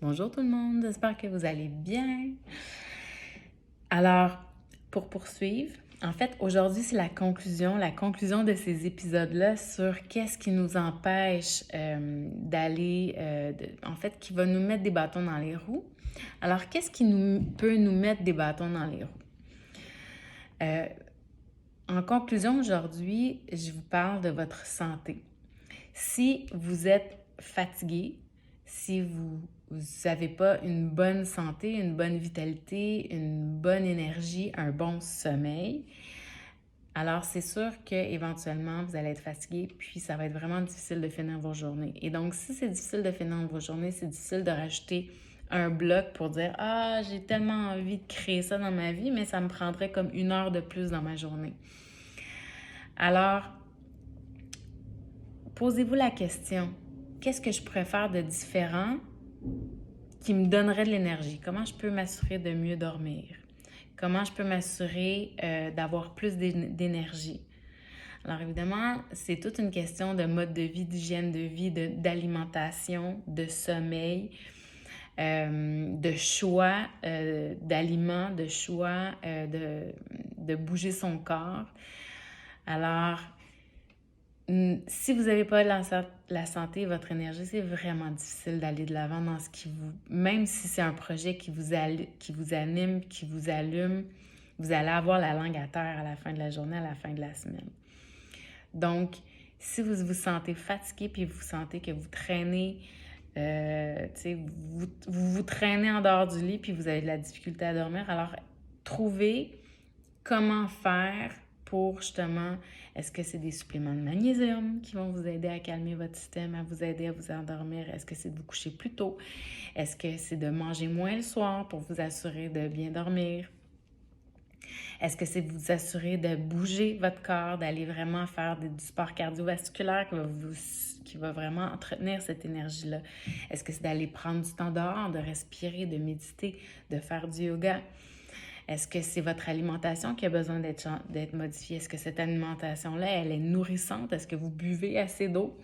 Bonjour tout le monde, j'espère que vous allez bien. Alors, pour poursuivre, en fait, aujourd'hui, c'est la conclusion de ces épisodes-là sur qu'est-ce qui nous empêche d'aller, en fait, qui va nous mettre des bâtons dans les roues. Alors, qu'est-ce qui peut nous mettre des bâtons dans les roues? Euh, En conclusion, aujourd'hui, je vous parle de votre santé. Si vous êtes fatigué, si vous n'avez pas une bonne santé, une bonne vitalité, une bonne énergie, un bon sommeil, alors c'est sûr qu'éventuellement, vous allez être fatigué, puis ça va être vraiment difficile de finir vos journées. Et donc, si c'est difficile de finir vos journées, c'est difficile de rajouter un bloc pour dire Ah, j'ai tellement envie de créer ça dans ma vie, mais ça me prendrait comme 1 heure de plus dans ma journée. Alors, posez-vous la question, qu'est-ce que je pourrais faire de différent qui me donnerait de l'énergie? Comment je peux m'assurer de mieux dormir? Comment je peux m'assurer d'avoir plus d'énergie? Alors évidemment, c'est toute une question de mode de vie, d'hygiène de vie, d'alimentation, de sommeil, de choix d'aliments, de choix de bouger son corps. Alors, si vous n'avez pas la santé et votre énergie, c'est vraiment difficile d'aller de l'avant dans ce qui vous... Même si c'est un projet qui vous anime, qui vous allume, vous allez avoir la langue à terre à la fin de la journée, à la fin de la semaine. Donc, si vous vous sentez fatigué puis vous sentez que vous traînez, vous traînez en dehors du lit puis vous avez de la difficulté à dormir, alors trouvez comment faire pour justement, est-ce que c'est des suppléments de magnésium qui vont vous aider à calmer votre système, à vous aider à vous endormir? Est-ce que c'est de vous coucher plus tôt? Est-ce que c'est de manger moins le soir pour vous assurer de bien dormir? Est-ce que c'est de vous assurer de bouger votre corps, d'aller vraiment faire du sport cardiovasculaire qui va vraiment entretenir cette énergie-là? Est-ce que c'est d'aller prendre du temps dehors, de respirer, de méditer, de faire du yoga? Est-ce que c'est votre alimentation qui a besoin d'être modifiée? Est-ce que cette alimentation-là, elle est nourrissante? Est-ce que vous buvez assez d'eau?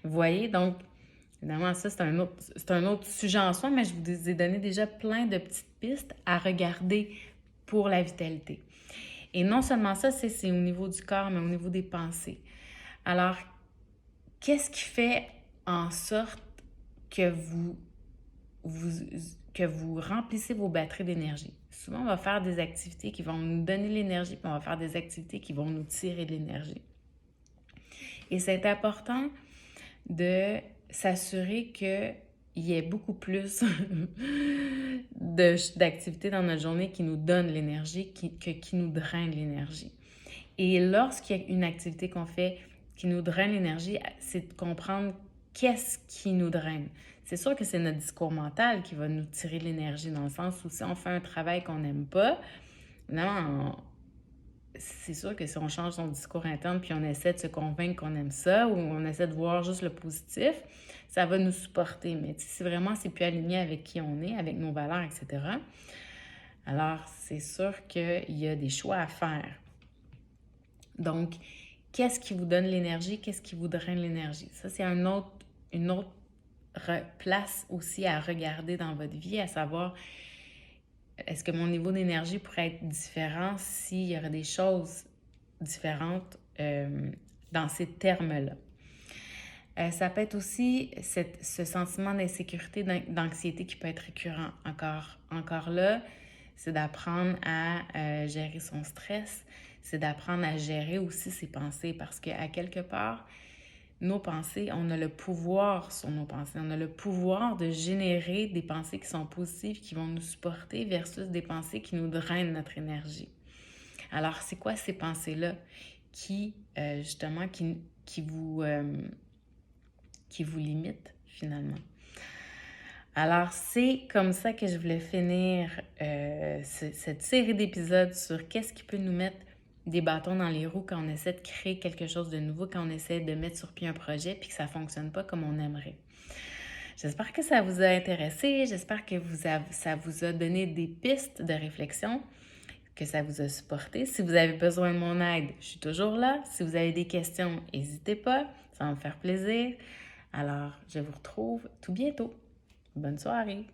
Vous voyez, donc, évidemment, ça, c'est un autre sujet en soi, mais je vous ai donné déjà plein de petites pistes à regarder pour la vitalité. Et non seulement ça, c'est au niveau du corps, mais au niveau des pensées. Alors, qu'est-ce qui fait en sorte que que vous remplissez vos batteries d'énergie? Souvent, on va faire des activités qui vont nous donner l'énergie, puis on va faire des activités qui vont nous tirer de l'énergie. Et c'est important de s'assurer qu'il y ait beaucoup plus d'activités dans notre journée qui nous donnent l'énergie qui nous drainent l'énergie. Et lorsqu'il y a une activité qu'on fait qui nous draine l'énergie, c'est de comprendre qu'est-ce qui nous draine. C'est sûr que c'est notre discours mental qui va nous tirer de l'énergie, dans le sens où si on fait un travail qu'on n'aime pas, non, c'est sûr que si on change son discours interne puis on essaie de se convaincre qu'on aime ça ou on essaie de voir juste le positif, ça va nous supporter. Mais si vraiment c'est plus aligné avec qui on est, avec nos valeurs, etc., alors c'est sûr qu'il y a des choix à faire. Donc, qu'est-ce qui vous donne l'énergie? Qu'est-ce qui vous draine l'énergie? Ça, c'est une autre place aussi à regarder dans votre vie, à savoir, est-ce que mon niveau d'énergie pourrait être différent s'il y aurait des choses différentes dans ces termes-là? Ça peut être aussi ce sentiment d'insécurité, d'anxiété qui peut être récurrent. Encore là, c'est d'apprendre à gérer son stress, c'est d'apprendre à gérer aussi ses pensées parce qu'à quelque part, nos pensées, on a le pouvoir sur nos pensées. On a le pouvoir de générer des pensées qui sont positives, qui vont nous supporter versus des pensées qui nous drainent notre énergie. Alors, c'est quoi ces pensées-là justement, qui vous limitent finalement? Alors, c'est comme ça que je voulais finir cette série d'épisodes sur qu'est-ce qui peut nous mettre des bâtons dans les roues quand on essaie de créer quelque chose de nouveau, quand on essaie de mettre sur pied un projet puis que ça ne fonctionne pas comme on aimerait. J'espère que ça vous a intéressé, j'espère que ça vous a donné des pistes de réflexion, que ça vous a supporté. Si vous avez besoin de mon aide, je suis toujours là. Si vous avez des questions, n'hésitez pas, ça va me faire plaisir. Alors, je vous retrouve tout bientôt. Bonne soirée!